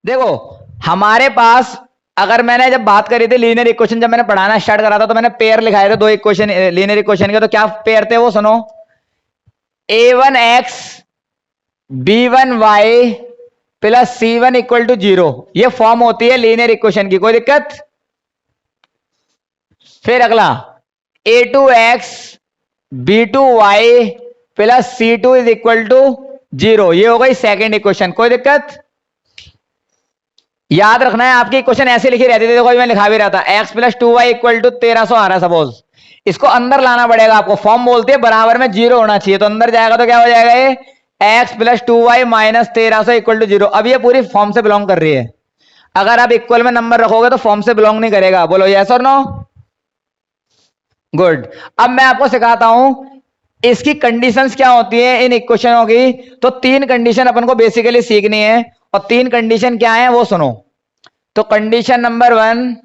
देखो हमारे पास, अगर मैंने जब बात करी थी लीनियर इक्वेशन, जब मैंने पढ़ाना स्टार्ट करा था तो मैंने पेयर लिखाए थे दो इक्वेशन लीनियर इक्वेशन के। तो क्या पेयर थे वो सुनो, a1x b1y plus c1 equal to 0, ये फॉर्म होती है लीनियर इक्वेशन की, कोई दिक्कत? फिर अगला a2x b2y plus c2 is equal to 0, ये हो गई सेकेंड इक्वेशन, कोई दिक्कत? याद रखना है आपकी इक्वेशन ऐसे लिखी रहती थी, देखो मैं लिखा भी रहा था, x plus 2y equal to 1300 आ रहा है सपोज, इसको अंदर लाना पड़ेगा आपको, फॉर्म बोलती है बराबर में 0 होना चाहिए, तो अंदर जाएगा तो क्या हो जाएगा ये x plus 2y minus 1300 equal to 0। अब ये पूरी फॉर्म से बिलोंग कर रही है, अगर आप इक्वल में नंबर रखोगे तो फॉर्म से बिलोंग नहीं करेगा, बोलो यस और नो? गुड। अब मैं आपको सिखाता हूं इसकी कंडीशंस क्या होती है इन इक्वेशनों की। तो तीन कंडीशन अपन को बेसिकली सीखनी है, और तीन कंडीशन क्या है वो सुनो। तो condition number 1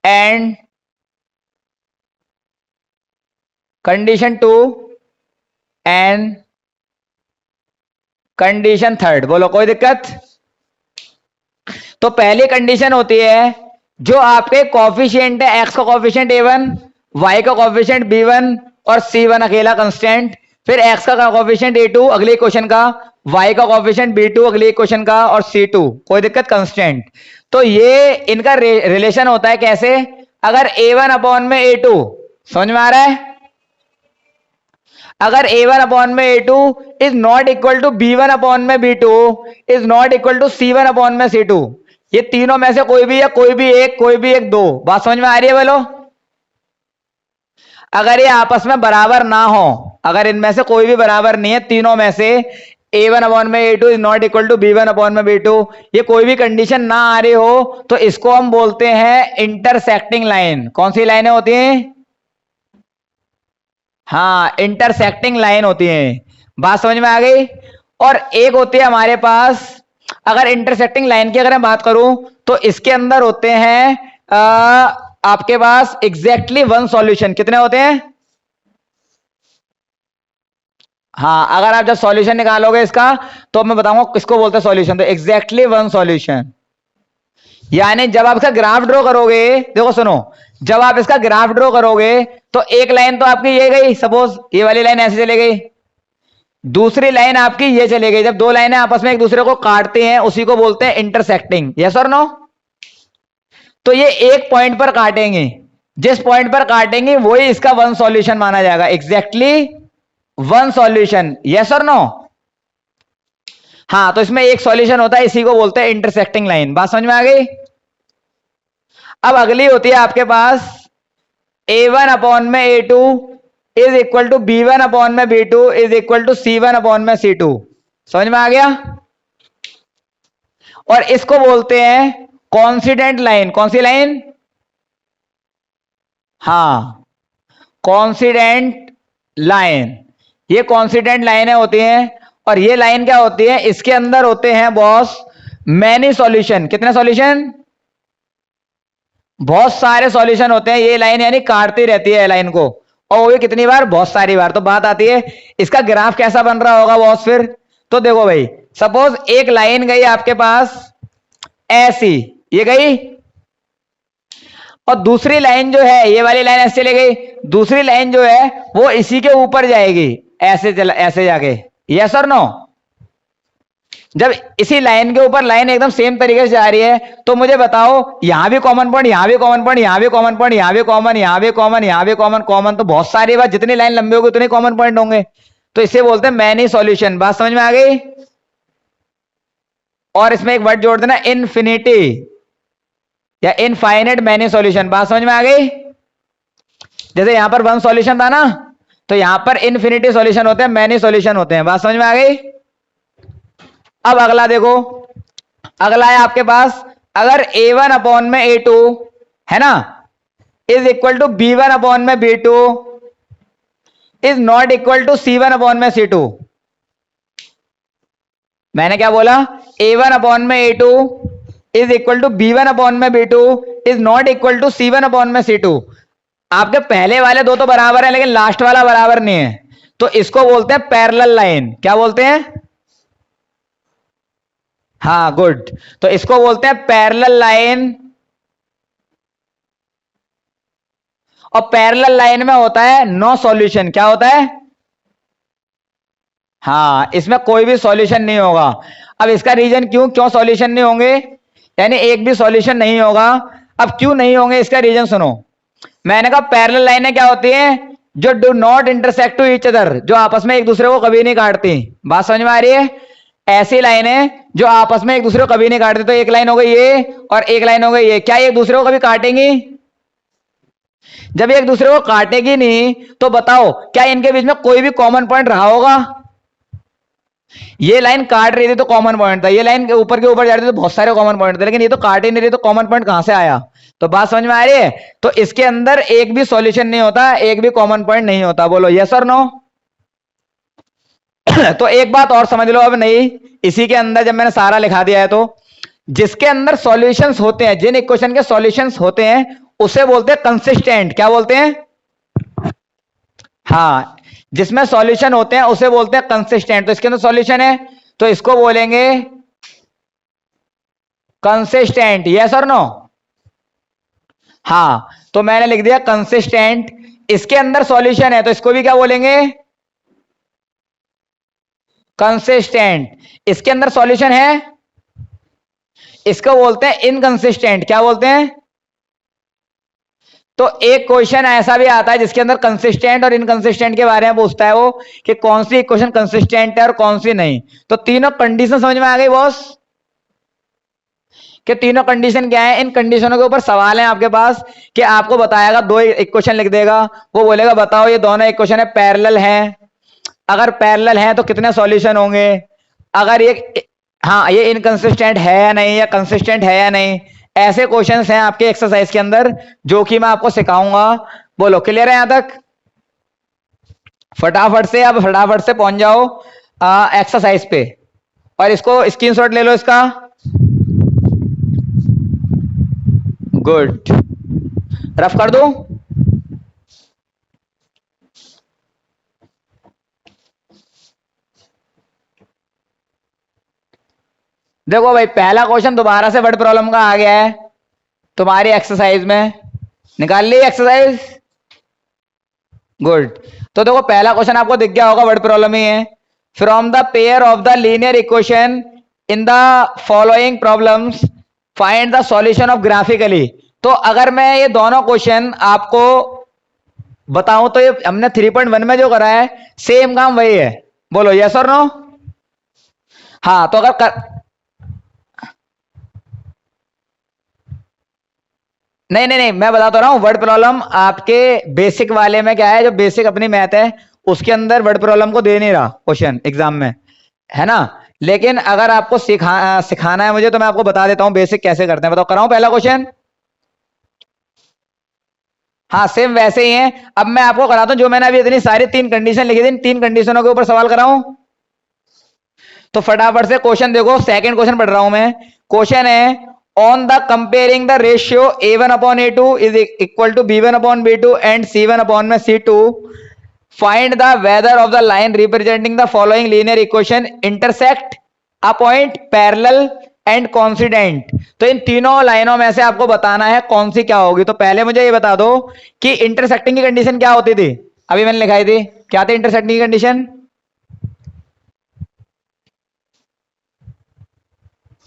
and condition 2 and condition 3, बोलो कोई दिक्कत? तो पहली कंडीशन होती है जो आपके कॉफिशिएंट है, x का कॉफिशिएंट a1, y का कॉफिशिएंट b1 और c1 अकेला कांस्टेंट, फिर x का कॉफिशिएंट a2 अगले इक्वेशन का, y का कॉफिशिएंट b2 अगले इक्वेशन का, और c2 कोई दिक्कत कांस्टेंट। तो ये इनका रिलेशन होता है कैसे, अगर a1 अपॉन में a2, समझ में आ रहा है? अगर a1 अपॉन में a2 is not equal to b1 upon में b2 is not equal to c1 upon में c2, ये तीनों में से कोई भी है, कोई भी एक दो, बात समझ में आ रही है बोलो? अगर ये आपस में बराबर ना हो, अगर इनमें से कोई भी बराबर नहीं है तीनों में से, a1 अपॉन में a2 is not equal to b1 upon में b2, ये कोई भी कंडीशन ना आ रही हो, तो इसको हम बोलते हैं इंटरसेक्टिंग लाइन। कौन सी लाइनें होती हैं? हाँ, इंटरसेक्टिंग लाइन होती है, बात समझ में आ गई? और एक होती है हमारे पास, अगर इंटरसेक्टिंग लाइन की अगर मैं बात करूं तो इसके अंदर होते हैं आपके पास एग्जैक्टली वन सॉल्यूशन। कितने होते हैं? हाँ, अगर आप जब सॉल्यूशन निकालोगे इसका तो मैं बताऊंगा किसको बोलते हैं सॉल्यूशन, तो एग्जैक्टली वन सॉल्यूशन। यानी जब आप इसका ग्राफ ड्रॉ करोगे, देखो सुनो, जब आप इसका ग्राफ ड्रॉ करोगे तो एक लाइन तो आपकी ये गई, सपोज ये वाली लाइन ऐसे चली गई, दूसरी लाइन आपकी ये चली गई, जब दो लाइनें आपस में एक दूसरे को काटते हैं उसी को बोलते हैं इंटरसेक्टिंग, यस और नो? तो ये एक पॉइंट पर काटेंगे, जिस पॉइंट पर काटेंगे वही इसका वन सॉल्यूशन माना जाएगा, एग्जैक्टली वन सॉल्यूशन, यस और नो? हाँ, तो इसमें एक सॉल्यूशन होता है, इसी को बोलते हैं इंटरसेक्टिंग लाइन, बात समझ में आ गई? अब अगली होती है आपके पास a1 अपॉन में a2 is equal to b1 upon में b2 is equal to c1 upon में c2, समझ में आ गया? और इसको बोलते हैं कॉन्सिडेंट लाइन। कौन सी लाइन? हाँ, कॉन्सिडेंट लाइन, ये कॉन्सिडेंट लाइनें होती हैं। और ये लाइन क्या होती है, इसके अंदर होते हैं बॉस मैनी सॉल्यूशन। कितने सॉल्यूशन? बहुत सारे सॉल्यूशन होते हैं, ये लाइन यानी काटती रहती है लाइन को, और वो भी कितनी बार? बहुत सारी बार। तो बात आती है इसका ग्राफ कैसा बन रहा होगा बॉस फिर। तो देखो भाई, सपोज एक लाइन गई आपके पास ऐसी, ये गई, और दूसरी लाइन जो है ये वाली लाइन ऐसे चली गई, दूसरी लाइन जो है वो इसी के ऊपर जाएगी, ऐसे चला, ऐसे जाके, यस और नो? जब इसी लाइन के ऊपर लाइन एकदम सेम तरीके से जा रही है तो मुझे बताओ, यहां भी कॉमन पॉइंट, यहां भी कॉमन पॉइंट, यहां भी कॉमन पॉइंट, यहां भी कॉमन, यहां भी कॉमन, यहां भी कॉमन, कॉमन तो बहुत सारी बात, जितनी लाइन लंबी होगी उतने कॉमन पॉइंट होंगे, तो इसे बोलते हैं मैनी सॉल्यूशन। बात समझ में आ गई? और इसमें एक वर्ड जोड़ देना, इनफिनिटी या इनफाइनेट मैनी सॉल्यूशन। बात समझ में आ गई? जैसे यहां पर वन सॉल्यूशन था ना, तो यहां पर इनफिनिटी सॉल्यूशन होते हैं, मैनी सॉल्यूशन होते हैं। बात समझ में आ गई? अब अगला देखो, अगला है आपके पास, अगर a1 अपॉन में a2 है ना is equal to b1 upon में b2 is not equal to c1 upon में c2। मैंने क्या बोला, a1 अपॉन में a2 is equal to b1 upon में b2 is not equal to c1 upon में c2। आपके पहले वाले दो तो बराबर है लेकिन लास्ट वाला बराबर नहीं है, तो इसको बोलते हैं पैरेलल लाइन। क्या बोलते हैं? हाँ गुड। तो इसको बोलते हैं पैरेलल लाइन। और पैरेलल लाइन में होता है नो सॉल्यूशन। क्या होता है? हाँ, इसमें कोई भी सॉल्यूशन नहीं होगा। अब इसका रीजन क्यों सॉल्यूशन नहीं होंगे, यानी एक भी सॉल्यूशन नहीं होगा। अब क्यों नहीं होंगे इसका रीजन सुनो। मैंने कहा पैरेलल लाइनें क्या होती हैं? जो do not intersect to each other, जो आपस में एक दूसरे को कभी नहीं काटती। बात समझ में आ रही है? ऐसी लाइनें जो आपस में एक दूसरे को कभी नहीं काटती। तो एक लाइन हो गई ये और एक लाइन हो गई ये, क्या एक दूसरे को कभी काटेंगी? जब एक दूसरे को काटेगी नहीं तो बताओ क्या इनके बीच में कोई भी कॉमन पॉइंट रहा होगा? ये लाइन काट रही थी तो कॉमन पॉइंट था, ये लाइन के ऊपर जा रही थी तो बहुत सारे कॉमन पॉइंट थे, लेकिन ये तो काट ही नहीं रही तो कॉमन पॉइंट कहां से आया? तो बात समझ में आ रही है? तो इसके अंदर एक भी सॉल्यूशन नहीं होता, एक भी कॉमन पॉइंट नहीं होता। बोलो यस और नो। तो एक बात और समझ लो, अब नहीं इसी के अंदर जब मैंने सारा लिखा दिया है तो जिसके अंदर सॉल्यूशंस होते हैं, जिन इक्वेशन के सॉल्यूशंस होते हैं उसे बोलते हैं कंसिस्टेंट। क्या बोलते हैं? हाँ, जिसमें सॉल्यूशन होते हैं उसे बोलते हैं कंसिस्टेंट। तो इसके अंदर सॉल्यूशन है तो इसको बोलेंगे कंसिस्टेंट। यस और नो? हाँ, तो मैंने लिख दिया कंसिस्टेंट। इसके अंदर सॉल्यूशन है तो इसको भी क्या बोलेंगे? कंसिस्टेंट। इसके अंदर सॉल्यूशन है, इसको बोलते हैं इनकंसिस्टेंट। क्या बोलते हैं? तो एक क्वेश्चन ऐसा भी आता है जिसके अंदर कंसिस्टेंट और इनकंसिस्टेंट के बारे में पूछता है वो, कि कौन सी इक्वेशन कंसिस्टेंट है और कौन सी नहीं। तो तीनों कंडीशन समझ में आ गई बॉस, कि तीनों कंडीशन क्या है? इन कंडीशनों के ऊपर सवाल है आपके पास, कि आपको बताएगा, दो इक्वेशन लिख देगा, वो बोलेगा बताओ ये दोनों इक्वेशन है पैरेलल हैं, अगर पैरेलल हैं तो कितने सॉल्यूशन होंगे, अगर ये हाँ ये इनकंसिस्टेंट है या नहीं, या कंसिस्टेंट है या नहीं। ऐसे क्वेश्चंस हैं आपके एक्सरसाइज के अंदर जो कि मैं आपको सिखाऊंगा। बोलो क्लियर है यहां तक? फटाफट से अब फटाफट से पहुंच जाओ एक्सरसाइज पे, और इसको स्क्रीनशॉट ले लो इसका। गुड, रफ कर दो। देखो भाई पहला क्वेश्चन दोबारा से वर्ड प्रॉब्लम का आ गया है तुम्हारी एक्सरसाइज में, निकाल ली एक्सरसाइज? गुड। तो देखो पहला क्वेश्चन आपको दिख गया होगा, वर्ड प्रॉब्लम ही है। From the pair of the linear equation in the following problems find the solution of graphically. तो अगर मैं ये दोनों क्वेश्चन आपको बताऊं तो ये हमने 3.1 में जो करा है सेम काम वही है। बोलो यस और नो? हाँ तो अगर नहीं नहीं नहीं, मैं बताता रहा हूं वर्ड प्रॉब्लम आपके बेसिक वाले में क्या है, जो बेसिक अपनी मैथ है उसके अंदर वर्ड प्रॉब्लम को दे नहीं रहा क्वेश्चन एग्जाम में, है ना। लेकिन अगर आपको सिखाना है मुझे तो मैं आपको बता देता हूं बेसिक कैसे करते हैं। बताओ कराऊं पहला क्वेश्चन? हाँ सेम वैसे ही है। अब मैं आपको कराता हूं जो मैंने अभी इतनी सारी तीन कंडीशन लिखी थी, तीन कंडीशनों के ऊपर सवाल कराऊं। तो फटाफट से क्वेश्चन देखो, सेकंड क्वेश्चन पढ़ रहा हूं मैं। क्वेश्चन है on the comparing the ratio a1 upon a2 is equal to b1 upon b2 and c1 upon c2, find the whether of the line representing the following linear equation intersect a point parallel and coincident। तो इन तीनों लाइनों में से आपको बताना है कौन सी क्या होगी। तो पहले मुझे ये बता दो कि इंटरसेक्टिंग की कंडीशन क्या होती थी, अभी मैंने लिखाई थी, क्या थी इंटरसेक्टिंग की कंडीशन?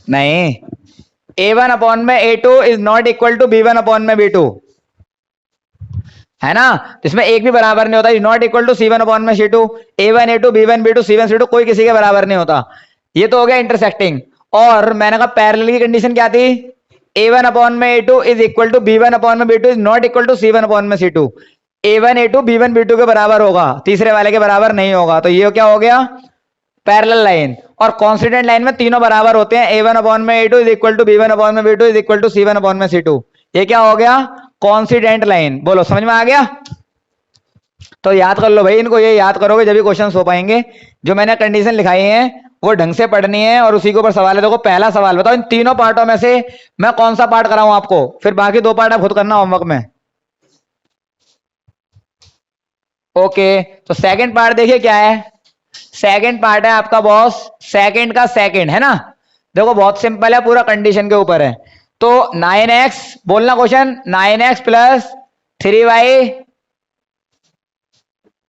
नहीं, a1 अपॉन में a2 is not equal to b1 upon में b2, है ना। इसमें एक भी बराबर नहीं होता, is not equal to c1 upon में c2, a1 a2 b1 b2 c1 c2 कोई किसी के बराबर नहीं होता। ये तो हो गया इंटरसेक्टिंग। और मैंने कहा पैरेलल की कंडीशन क्या थी? a1 अपॉन में a2 is equal to b1 upon में b2 is not equal to c1 upon में c2। a1 a2 b1 b2 के बराबर होगा, तीसरे वाले के बराबर नहीं होगा। तो ये क्या हो गया? Parallel line. और कॉन्स्टेंट लाइन में तीनों बराबर होते हैं, a1 अपॉन में a2 is equal to b1 upon में b2 is equal to c1 upon में c2। ये क्या हो गया? Constant line. बोलो समझ में आ गया? तो याद कर लो भाई इनको, ये याद करोगे जब भी क्वेश्चन हो पाएंगे। जो मैंने कंडीशन लिखाई है वो ढंग से पढ़नी है और उसी के ऊपर सवाल है। देखो पहला सवाल बताओ इन तीनों पार्टों में से मैं कौन सा पार्ट कराऊं आपको, फिर बाकी दो पार्ट आप खुद करना होमवर्क में। ओके, तो सेकंड पार्ट देखिए क्या है। सेकंड पार्ट है आपका बॉस सेकंड का सेकंड, है ना। देखो बहुत सिंपल है, पूरा कंडीशन के ऊपर है। तो 9x बोलना question, 9x plus 3y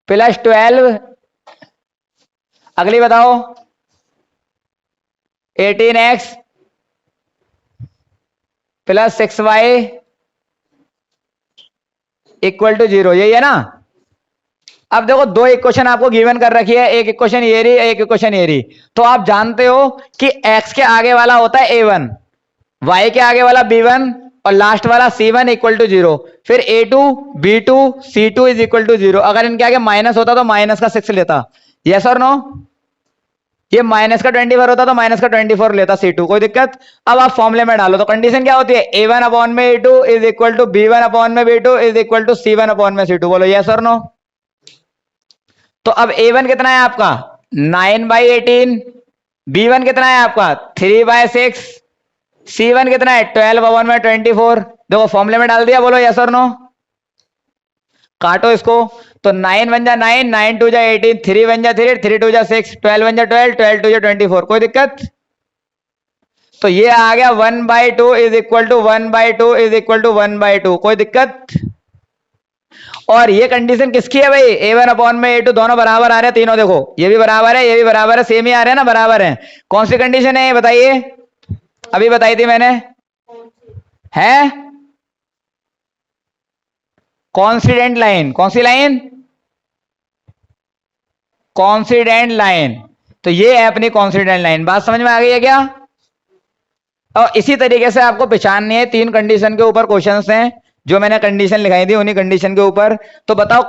plus 12, अगली बताओ 18x plus 6y equal to 0, यही है ना। अब देखो दो इक्वेशन आपको गिवन कर रखी है, एक इक्वेशन ये रही, एक इक्वेशन ये रही। तो आप जानते हो कि x के आगे वाला होता है a1, y के आगे वाला b1 और लास्ट वाला c1 इक्वल टू 0। फिर a2 b2 c2 is equal to 0। अगर इनके आगे माइनस होता तो माइनस का 6 लेता, यस और नो। ये माइनस का 24 होता तो माइनस का 24 लेता c2, कोई दिक्कत। अब आप फॉर्मूले में डालो तो कंडीशन क्या होती है, a1 अपॉन में a2 is equal to b1 upon में b2 is equal to c1 upon में c2। बोलो यस और नो। तो अब a1 कितना है आपका 9/18, b1 कितना है आपका 3/6, c1 कितना है 12/24। देखो फॉर्मूले में डाल दिया, बोलो यस और नो। काटो इसको, तो 9 1 जा 9, 9 2 जा 18, 3 1 जा 3, 3 2 जा 6, 12 1 जा 12, 12 2 जा 24, कोई दिक्कत। तो ये आ गया 1/2 is equal to 1/2 is equal to 1/2, कोई दिक्कत। और ये कंडीशन किसकी है भाई, a1 अपॉन में a2 दोनों बराबर आ रहे हैं, तीनों देखो ये भी बराबर है, ये भी बराबर है, सेम ही आ रहे हैं ना, बराबर है। कौन सी कंडीशन है ये बताइए, अभी बताई थी मैंने, है कॉन्सिडेंट लाइन। कौन सी लाइन, कॉन्सिडेंट लाइन। तो ये है अपनी कॉन्सिडेंट लाइन, बात समझ में आ गई है क्या। और इसी तरीके से आपको पहचाननी है, तीन कंडीशन के ऊपर क्वेश्चंस हैं जो मैंने कंडीशन लिखाई थी, उन्हीं कंडीशन के ऊपर। तो बताओ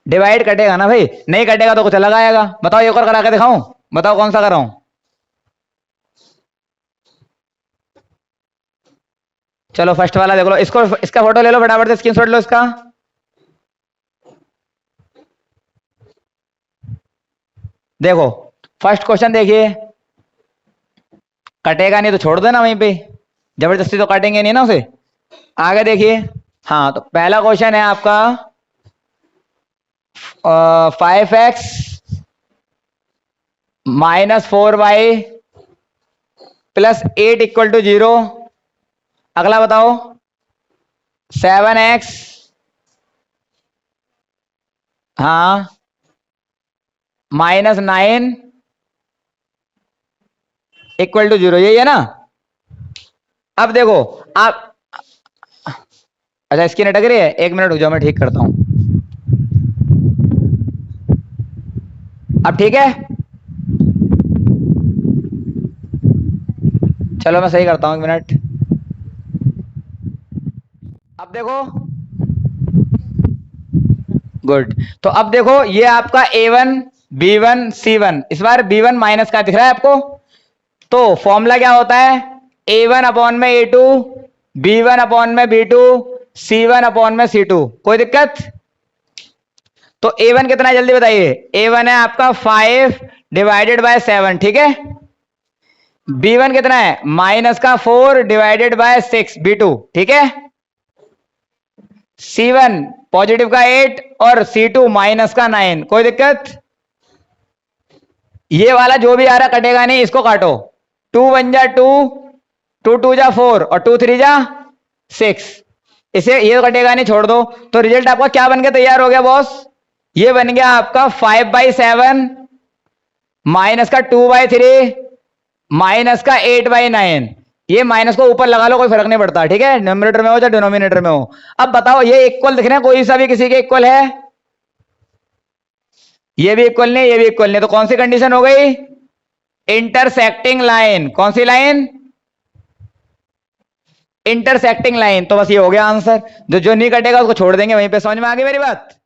डिवाइड कटेगा ना भाई, नहीं कटेगा तो कुछ अलग आएगा। बताओ एक और करा के दिखाऊं, बताओ कौन सा कराऊं। चलो फर्स्ट वाला देख लो, इसको इसका फोटो ले लो फटाफट से, स्क्रीनशॉट लो इसका। देखो फर्स्ट क्वेश्चन देखिए, कटेगा नहीं तो छोड़ देना वहीं पे, जबरदस्ती तो काटेंगे नहीं ना उसे। आगे देखिए, हाँ तो पहला क्वेश्चन है आपका 5x -4y plus 8 equal to 0। अगला बताओ 7x, हाँ -9 इक्वल टू 0, यही है ना। अब देखो आप, अच्छा इसकी अटक रही है, एक मिनट रुक जाओ मैं ठीक करता हूं। अब ठीक है, चलो मैं सही करता हूं, एक मिनट। अब देखो गुड, तो अब देखो ये आपका a1 b1 c1, इस बार b1 माइनस का दिख रहा है आपको। तो फॉर्मूला क्या होता है, a1 अपॉन में a2, b1 अपॉन में b2, c1 अपॉन में c2, कोई दिक्कत। तो a1 कितना है जल्दी बताइए, a1 है आपका 5 डिवाइडेड बाय 7, ठीक है। b1 कितना है माइनस का 4 डिवाइडेड बाय 6 b2, ठीक है। c1 पॉजिटिव का 8 और c2 माइनस का 9, कोई दिक्कत। ये वाला जो भी आ रहा कटेगा नहीं, इसको काटो। 2 1 जा 2, 2 2 जा 4 और 2 3 जा 6, इसे ये कटेगा नहीं, छोड़ दो। तो रिजल्ट आपका क्या बन के तैयार हो गया बॉस, ये बन गया आपका 5/7 माइनस का 2/3 माइनस का 8/9। ये माइनस को ऊपर लगा लो, कोई फर्क नहीं पड़ता, ठीक है, न्यूमरेटर में हो या डिनोमिनेटर में हो। अब बताओ ये इक्वल दिख रहे हैं, कोई सा भी किसी के इक्वल है, ये भी इक्वल नहीं, ये भी इक्वल नहीं, तो कौन सी कंडीशन हो गई, इंटरसेक्टिंग लाइन। कौन सी लाइन, इंटरसेक्टिंग लाइन। तो बस ये हो गया आंसर, जो जो नहीं कटेगा उसको छोड़ देंगे वहीं पे। समझ में आ गई मेरी बात।